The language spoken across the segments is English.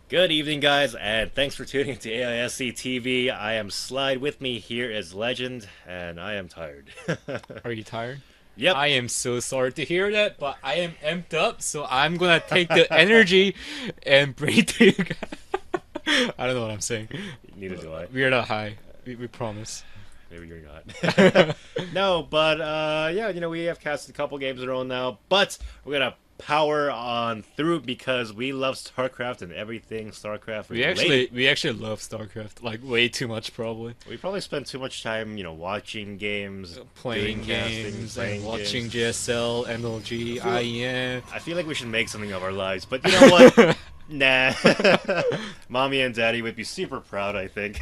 Good evening, guys, and thanks for tuning into AISCtv. I am Slide. With me here is Legend, and I am tired. Are you tired? Yep. I am so sorry to hear that, but I am amped up, so I'm gonna take the energy and bring it to you guys. I don't know what I'm saying. Neither do I. We are not high. We promise. Maybe you're not. No, but yeah, we have casted a couple games in a row now, but we're gonna power on through because we love StarCraft and everything StarCraft We related. actually love StarCraft, like way too much probably. We probably spend too much time, watching games, Playing doing casting, games playing and watching games. JSL, MLG, IEN. I feel like we should make something of our lives, but you know what? Nah. Mommy and Daddy would be super proud, I think.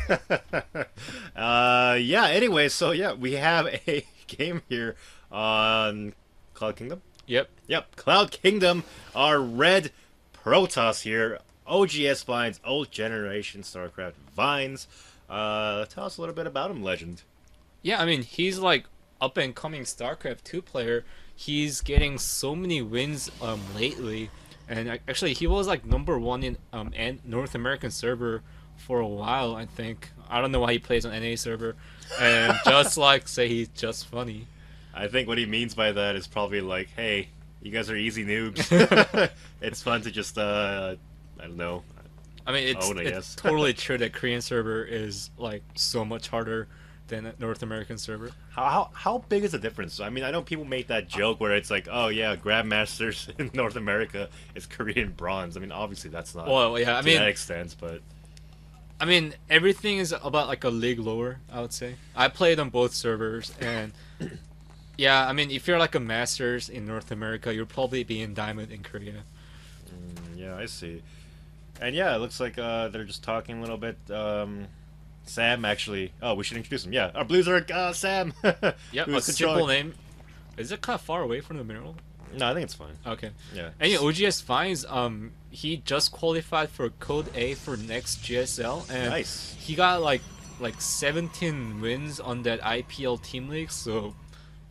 Yeah, anyway, so yeah, we have a game here on Cloud Kingdom. Yep. Yep, Cloud Kingdom, our red Protoss here. oGsVINES, old generation StarCraft Vines. Tell us a little bit about him, Legend. Yeah, I mean, he's like up and coming StarCraft 2 player. He's getting so many wins lately. And actually, he was like number one in North American server for a while, I think. I don't know why he plays on NA server. And just like say he's just funny. I think what he means by that is probably like, hey, you guys are easy noobs. It's fun to just, I don't know, I mean, own, I it's guess. totally true that Korean server is like so much harder than a North American server. How big is the difference? I mean, I know people make that joke where it's like, oh yeah, Grandmasters in North America is Korean bronze. I mean, obviously that's not Well, yeah, to that extent, but I mean, everything is about like a league lower, I would say. I played on both servers, and yeah, I mean, if you're like a Masters in North America, you'll probably be in Diamond in Korea. yeah, I see. And yeah, it looks like they're just talking a little bit. Sam actually. Oh, we should introduce him. Yeah, our Blues are Sam. Yep, Who's a simple name. Is it kind of far away from the mineral? No, I think it's fine. Okay. Yeah. Anyway, oGsVINES, he just qualified for Code A for next GSL, and Nice. he got like 17 wins on that IPL team league. So,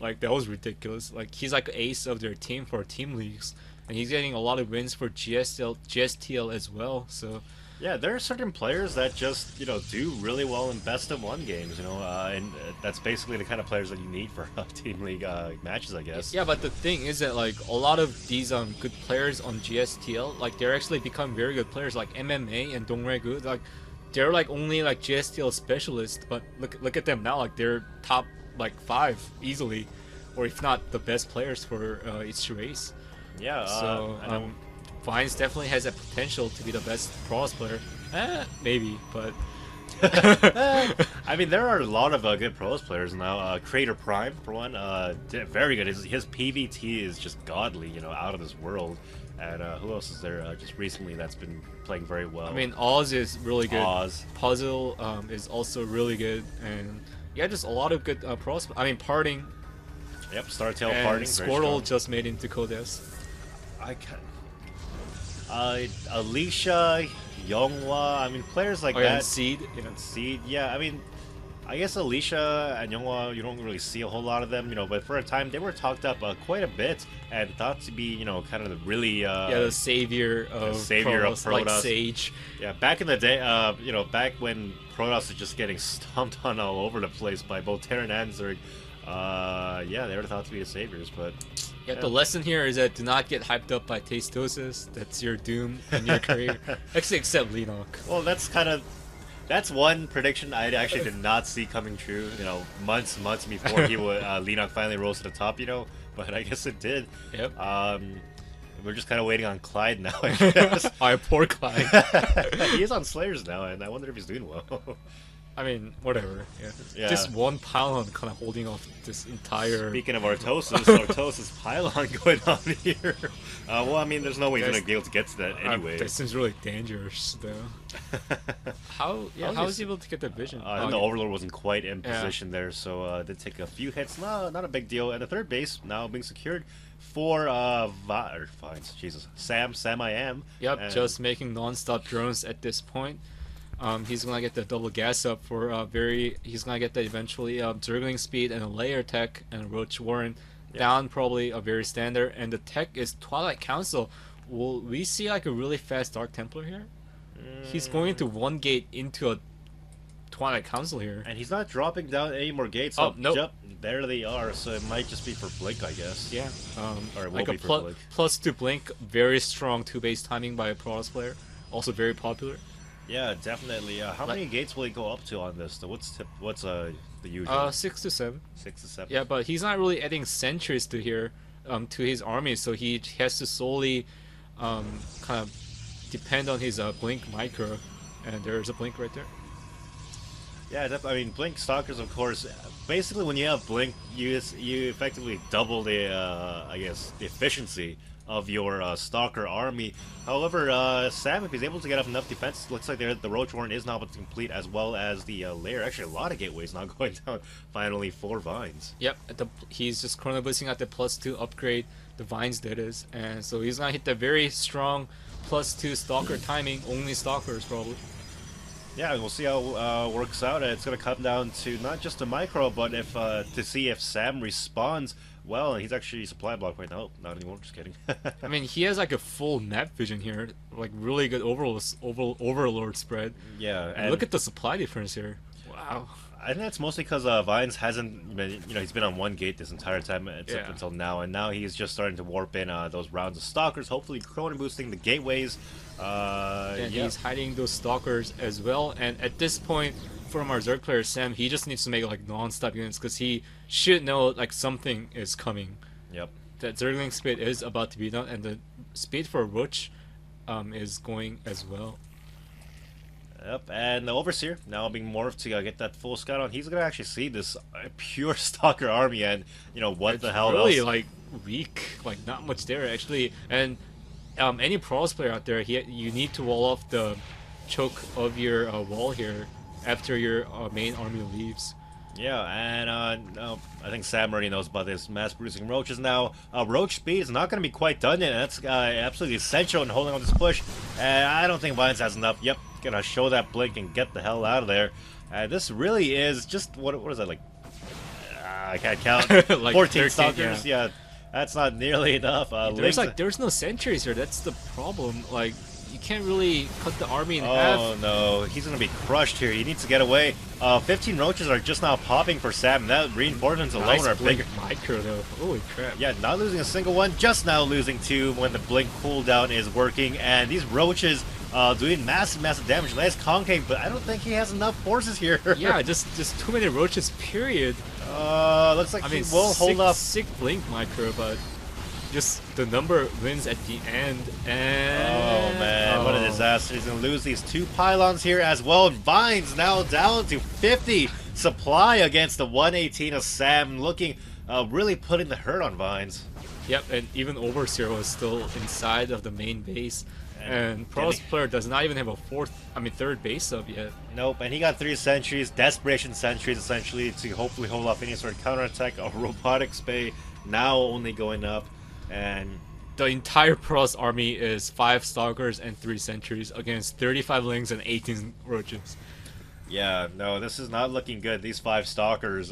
like that was ridiculous. Like he's like ace of their team for team leagues, and he's getting a lot of wins for GSTL as well. So. Yeah, there are certain players that just do really well in best of one games. And that's basically the kind of players that you need for team league matches, I guess. Yeah, but the thing is that like a lot of these good players on GSTL, like they're actually become very good players, like MMA and Dongdaegu. Like they're like only like GSTL specialists, but look at them now. Like they're top like 5 easily, or if not the best players for each race. Yeah. So I know. Vines definitely has a potential to be the best pros player. Maybe, but I mean, there are a lot of good pros players now. Crater Prime, for one, very good. His PvT is just godly, out of this world. And who else is there just recently that's been playing very well? I mean, Oz is really good. Oz. Puzzle is also really good, and yeah, just a lot of good pros. I mean, Parting. Yep, Startail And Parting. Squirtle just made into Codes. I can. Alicia, Younghwa. I mean, players like Oh, yeah, that. and Seed. Seed, yeah. I mean, I guess Alicia and Younghwa, you don't really see a whole lot of them, but for a time they were talked up quite a bit and thought to be, kind of the really Yeah, the savior of Protoss, like Protoss. Sage. Yeah, back in the day, back when Protoss was just getting stomped on all over the place by both Terran and Zerg. Yeah, they were thought to be the saviors, but Yeah, the lesson here is that do not get hyped up by Tastosis. That's your doom in your career. Actually, except Lenok. well, that's one prediction I actually did not see coming true. Months before he would Lenok finally rose to the top. But I guess it did. Yep. We're just kind of waiting on Clyde now, I guess. Our poor Clyde. He is on Slayers now, and I wonder if he's doing well. I mean, whatever. Yeah. Yeah. Just one pylon kind of holding off this entire. Speaking of Artosis pylon going on here. Well, I mean, there's no way he's gonna be able to get to that anyway. That seems really dangerous, though. How was he able to get that vision? And the Overlord wasn't quite in Yeah. position there, so did take a few hits. No, not a big deal. And the third base now being secured for Vines. Jesus, Sam I am. Yep, And just making non-stop drones at this point. He's gonna get the double gas up for he's gonna get that eventually Zergling speed and a layer tech and Roach Warren down probably a very standard, and the tech is Twilight Council. Will we see like a really fast Dark Templar here? He's going into one gate into a Twilight Council here. And he's not dropping down any more gates. Oh, nope. Yep, there they are. So it might just be for Blink, I guess. Yeah. Or it will like be a for Blink. plus 2 blink, very strong 2-base timing by a Protoss player. Also very popular. Yeah, definitely. How many gates will he go up to on this? So what's the usual? 6 to 7. 6 to 7. Yeah, but he's not really adding sentries to here, to his army, so he has to solely, kind of depend on his blink micro, and there's a blink right there. Yeah, I mean, Blink Stalkers, of course. Basically, when you have Blink, you effectively double the, I guess, the efficiency of your Stalker army. However, Sam, if he's able to get up enough defense, looks like the Roach Warren is now complete, as well as the lair. Actually, a lot of gateways now going down. Finally, 4 vines. Yep, he's just chrono boosting at the +2 upgrade, the vines that is, and so he's gonna hit the very strong +2 Stalker timing, only Stalkers probably. Yeah, we'll see how it works out. It's going to come down to not just a micro, but if to see if Sam responds well. And he's actually supply block right now. Not anymore, just kidding. I mean, he has like a full map vision here, like really good overlord spread. Yeah, and look at the supply difference here. Wow. I think that's mostly because Vines hasn't been, he's been on one gate this entire time up until now, and now he's just starting to warp in those rounds of Stalkers, hopefully chrono boosting the gateways. And he's hiding those Stalkers as well, and at this point, from our Zerg player Sam, he just needs to make like non-stop units because he should know like something is coming. Yep. That Zergling speed is about to be done, and the speed for Roach is going as well. Yep, and the Overseer now being morphed to get that full scout on. He's gonna actually see this pure Stalker army, and what it's the hell really else? like weak, like not much there actually. And any Protoss player out there, you need to wall off the choke of your wall here after your main army leaves. Yeah, and I think Sam already knows about this. Mass producing roaches now. Roach speed is not going to be quite done yet. That's absolutely essential in holding on this push. And I don't think Vines has enough. Yep, gonna show that blink and get the hell out of there. This really is just what is that like? I can't count. Like 14 13, Stalkers. Yeah, that's not nearly enough. There's no sentries here. That's the problem. Like, you can't really cut the army in half. Oh no, he's gonna be crushed here. He needs to get away. 15 roaches are just now popping for Sam. That reinforcements alone are bigger. Micro though. Holy crap. Yeah, not losing a single one, just now losing 2 when the blink cooldown is working. And these roaches doing massive damage. Nice concave, but I don't think he has enough forces here. Yeah, just too many roaches. Period. Looks like he will hold up. Sick blink micro, but just the number wins at the end. And oh man, what a disaster. He's gonna lose these 2 pylons here as well. Vines now down to 50 supply against the 118 of Sam, looking really putting the hurt on Vines. Yep, and even Overseer was still inside of the main base. And Protoss player does not even have a third base up yet. Nope, and he got 3 sentries, desperation sentries essentially to hopefully hold off any sort of counterattack. A robotic spay now only going up, and the entire Protoss army is 5 Stalkers and 3 sentries against 35 Lings and 18 Roaches. Yeah, no, this is not looking good. These 5 Stalkers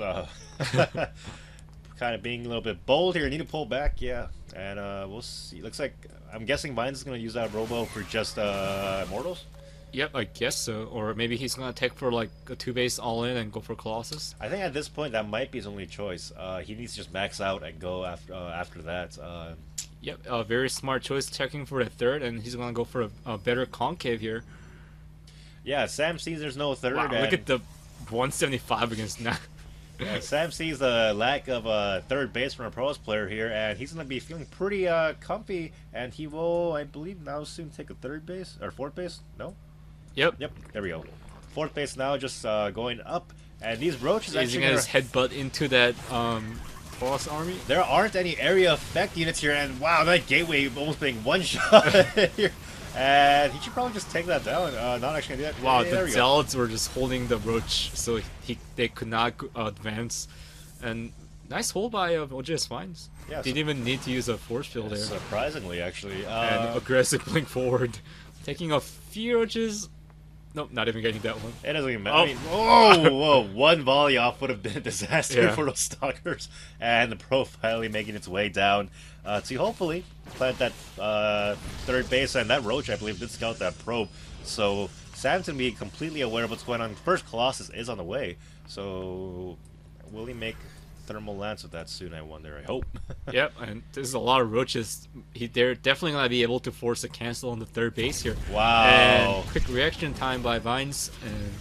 kind of being a little bit bold here. Need to pull back, yeah. And we'll see. Looks like, I'm guessing Vines is going to use that Robo for just Immortals? Yep, I guess so. Or maybe he's going to take for like a 2-base all-in and go for Colossus. I think at this point that might be his only choice. He needs to just max out and go after that. Yep, a very smart choice, checking for the third, and he's going to go for a better concave here. Yeah, Sam sees there's no third. Wow, look at the 175 against 9. Sam sees the lack of a third base from a Protoss player here, and he's going to be feeling pretty comfy, and he will, I believe, now soon take a third base, or fourth base? No? Yep. Yep, there we go. Fourth base now just going up, and these roaches actually his headbutt into that Protoss army. There aren't any area effect units here, and wow, that gateway almost being one-shot here. And he should probably just take that down. Not actually gonna do that. Wow, hey, the Zealots were just holding the Roach, so they could not advance. And nice hold by oGsVINES. Yeah, didn't even need to use a force field there. Surprisingly, actually. And aggressive blink forward, taking a few Roaches. Nope, not even getting that one. It doesn't even matter. I mean, whoa, one volley off would have been a disaster Yeah. for those stalkers, and the pro finally making its way down to hopefully plant that third base, and that Roach, I believe, did scout that probe. So Sam's gonna be completely aware of what's going on. First Colossus is on the way, so will he make thermal lance with that soon? I wonder. I hope. Yep, and there's a lot of roaches. They're definitely gonna be able to force a cancel on the third base here. Wow. And quick reaction time by Vines.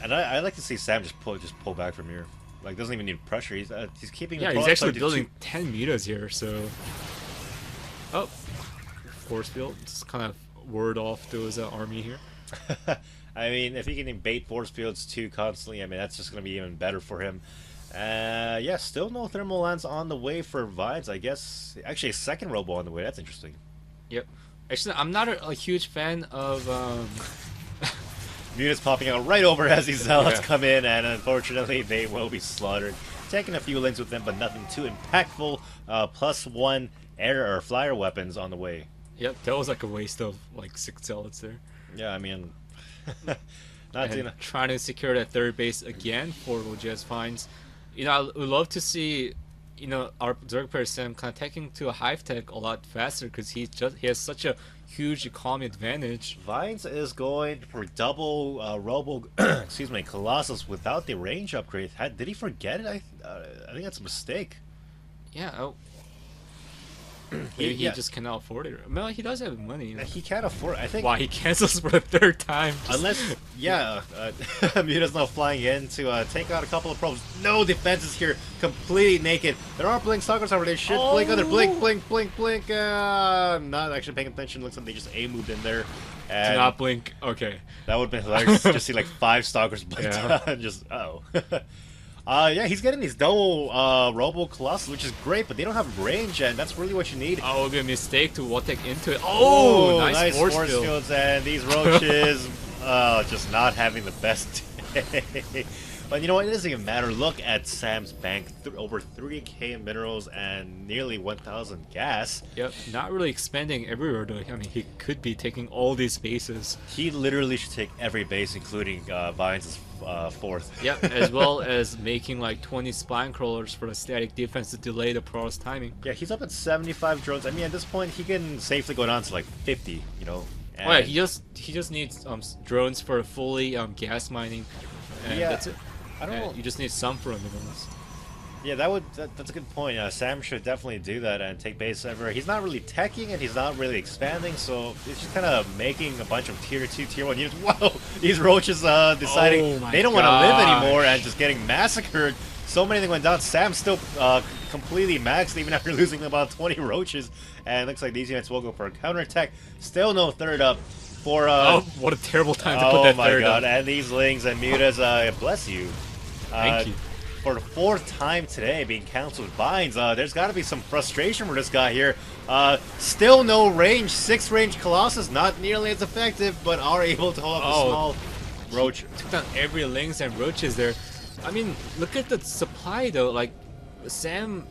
And I like to see Sam just pull back from here. Like, doesn't even need pressure. He's keeping. Yeah, the he's pro actually up to building 10 mutas here. So, oh, force field. Just kind of ward off those army here. I mean, if he can bait force fields too constantly, I mean, that's just going to be even better for him. Yeah, still no thermal lance on the way for Vines, I guess. Actually, a second robo on the way. That's interesting. Yep. Actually, I'm not a huge fan of. Mutas popping out right over as these zealots Yeah. come in, and unfortunately, they will be slaughtered. Taking a few links with them, but nothing too impactful. +1 air or flyer weapons on the way. Yep, that was like a waste of like 6 zealots there. Yeah, I mean, And trying to secure that third base again for oGsVINES. You know, I would love to see, you know, our Zerg player Sam kind of taking to a hive tech a lot faster because he has such a huge economy advantage. Vines is going for double robo, excuse me, Colossus without the range upgrade. Did he forget it? I think that's a mistake. Yeah, he Yeah. just cannot afford it. Well, he does have money. He can't afford. I think. Why he cancels for the third time? Unless, yeah, Muta's now flying in to take out a couple of probes. No defenses here, completely naked. There are blink stalkers over there. Should blink other blink. Not actually paying attention. Looks like they just moved in there. Do And not blink. Okay. that would have been hilarious. Just see like 5 stalkers blink and just yeah, he's getting these double robo colossus, which is great, but they don't have range, and that's really what you need. Oh, it'll be a mistake to Watek into it. Oh, nice force field. fields, and these roaches just not having the best day. But you know what? It doesn't even matter. Look at Sam's bank. Over 3k in minerals and nearly 1,000 gas. Yep, not really expanding everywhere though. I mean, he could be taking all these bases. He literally should take every base, including Vines' 4th. Yep, as well as making like 20 spine crawlers for the static defense to delay the pro's timing. Yeah, he's up at 75 drones. I mean, at this point, he can safely go down to like 50, you know. Oh yeah, he just needs drones for fully gas mining, and Yeah, that's it. I don't know. You just need some for minerals. Yeah, that's a good point. Sam should definitely do that and take base everywhere. He's not really teching and he's not really expanding, so it's just kind of making a bunch of tier 2, tier 1 units. Whoa! These roaches deciding Oh they don't want to live gosh. anymore and just getting massacred. So many things went down. Sam's still completely maxed even after losing about 20 roaches, and it looks like these units will go for a counterattack. Still no third up for Oh, what a terrible time to put that my third god! up. And these lings and mutas, bless you. Thank you. For the 4th time today being counseled with Vines, there's got to be some frustration for this guy here. Still no range, 6 range Colossus, not nearly as effective, but are able to hold up a small roach. Took down every lynx and roaches there. I mean, look at the supply though. Like, Sam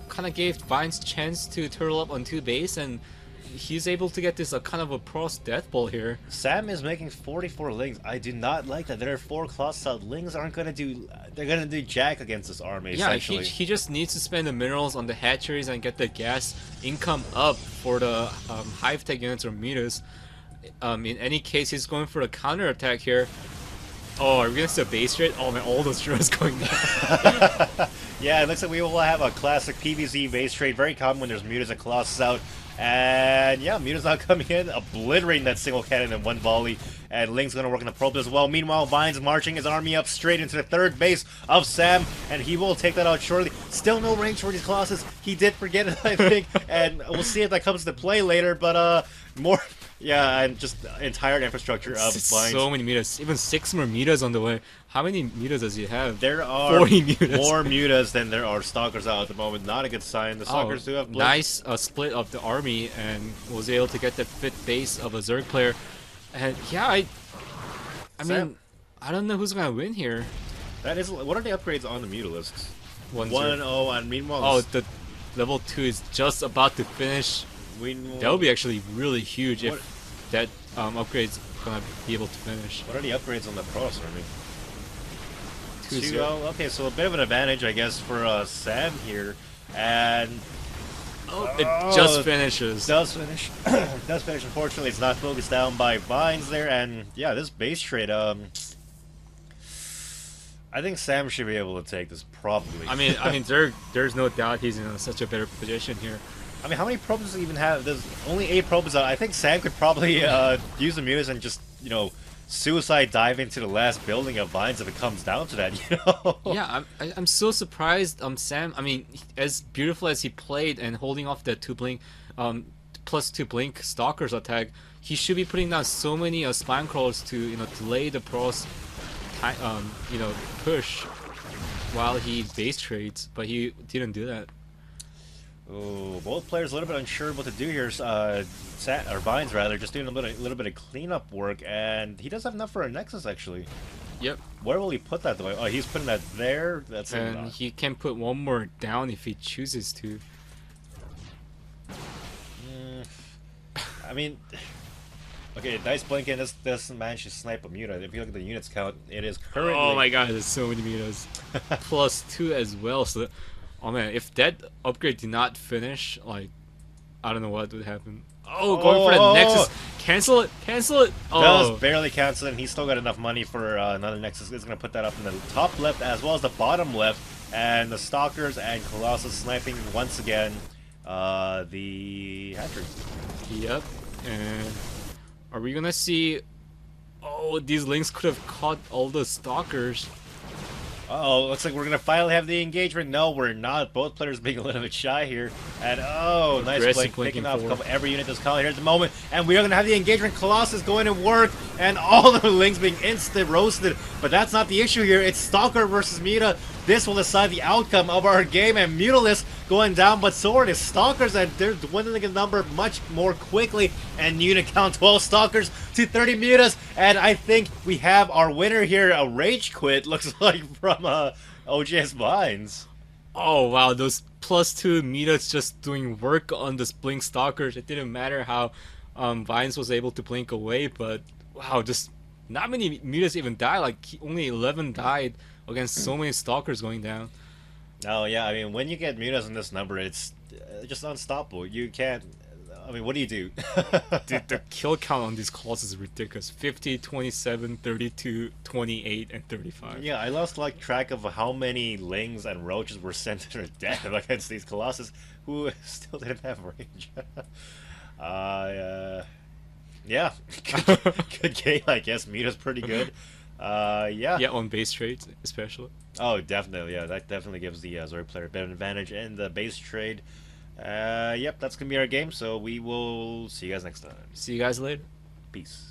kind of gave Vines chance to turtle up on 2 base, and he's able to get this kind of a pros death ball here. Sam is making 44 lings. I do not like that. There are 4 Colossus out. Lings aren't gonna do. They're gonna do jack against this army. Yeah, essentially. he just needs to spend the minerals on the hatcheries and get the gas income up for the hive tech units or meters. In any case, he's going for a counter attack here. Oh, are we gonna see a base rate? Oh man, all those drones going down. Yeah, it looks like we will have a classic PvZ base trade. Very common when there's mutas and Colossus out. And yeah, Muta's now coming in, obliterating that single cannon in 1 volley. And Ling's going to work on the probe as well. Meanwhile, Vines marching his army up straight into the 3rd base of Sam. And he will take that out shortly. Still no range for these Colossus. He did forget it, I think. And we'll see if that comes to play later. But more... Yeah, and just entire infrastructure of Vines. So many mutas. Even 6 more mutas on the way. How many mutas does he have? There are 40 mutas. more mutas than there are stalkers out at the moment. Not a good sign. The stalkers do have blink. Nice split of the army, and was able to get the 5th base of a Zerg player. And yeah, I mean, I don't know who's gonna win here. That is. What are the upgrades on the Mutalisks? 1-0. And meanwhile, Oh, the level 2 is just about to finish. That would be actually really huge if that upgrade's gonna be able to finish. What are the upgrades on the Pros Army? 2-0. Okay, so a bit of an advantage, I guess, for Sam here, and It just finishes. does finish. Does finish. Unfortunately, it's not focused down by Vines there, and yeah, this base trade. I think Sam should be able to take this probably. I mean, there's no doubt he's in such a better position here. I mean, how many probes does he even have? There's only 8 probes out. I think Sam could probably use the mutas and just, you know, suicide dive into the last building of Vines if it comes down to that, you know? Yeah, I'm so surprised. Sam. I mean, as beautiful as he played and holding off that +2 blink stalkers attack, he should be putting down so many spine crawlers to, you know, delay the pros, you know, push while he base trades, but he didn't do that. Oh, both players a little bit unsure what to do here. Vines rather, just doing a little bit of cleanup work, and he does have enough for a Nexus actually. Yep. Where will he put that though? Oh, he's putting that there. That's and he can put one more down if he chooses to. I mean, okay, Dice Blinking doesn't manage to snipe a muta. If you look at the units count, it is currently. Oh my god, there's so many mutas. +2 as well. So, oh man, if that upgrade did not finish, like, I don't know what would happen. Oh, going for the Nexus. Cancel it. Cancel it. Oh. Does barely cancel it, and he's still got enough money for another Nexus. He's going to put that up in the top left as well as the bottom left. And the Stalkers and Colossus sniping once again the hat-trick. Yep. And are we going to see... Oh, these links could have caught all the Stalkers. Uh-oh, looks like we're going to finally have the engagement. No, we're not. Both players being a little bit shy here. And, oh, nice blink, picking off every unit that's calling here at the moment. And we are going to have the engagement. Colossus going to work, and all the links being instant roasted. But that's not the issue here. It's Stalker versus Muta. This will decide the outcome of our game, and Mutalist going down, but so are the Stalkers, and they're dwindling the number much more quickly. And unit count 12 Stalkers to 30 Mutas, and I think we have our winner here. A rage quit, looks like, from oGsVINES. Oh wow, those +2 Mutas just doing work on the blink Stalkers. It didn't matter how Vines was able to blink away, but wow, just not many Mutas even died. Like only 11 died against so many Stalkers going down. Oh yeah, I mean, when you get Mutas in this number, it's just unstoppable. You can't... I mean, what do you do? Dude, the kill count on these calls is ridiculous. 50, 27, 32, 28, and 35. Yeah, I lost like track of how many Lings and Roaches were sent to their death against these Colossus, who still didn't have range. Yeah, good game, I guess. Muta's pretty good. Yeah. Yeah, on base trades, especially. Oh, definitely. Yeah, that definitely gives the Zerg player a bit of an advantage in the base trade. Yep, that's gonna be our game. So we will see you guys next time. See you guys later. Peace.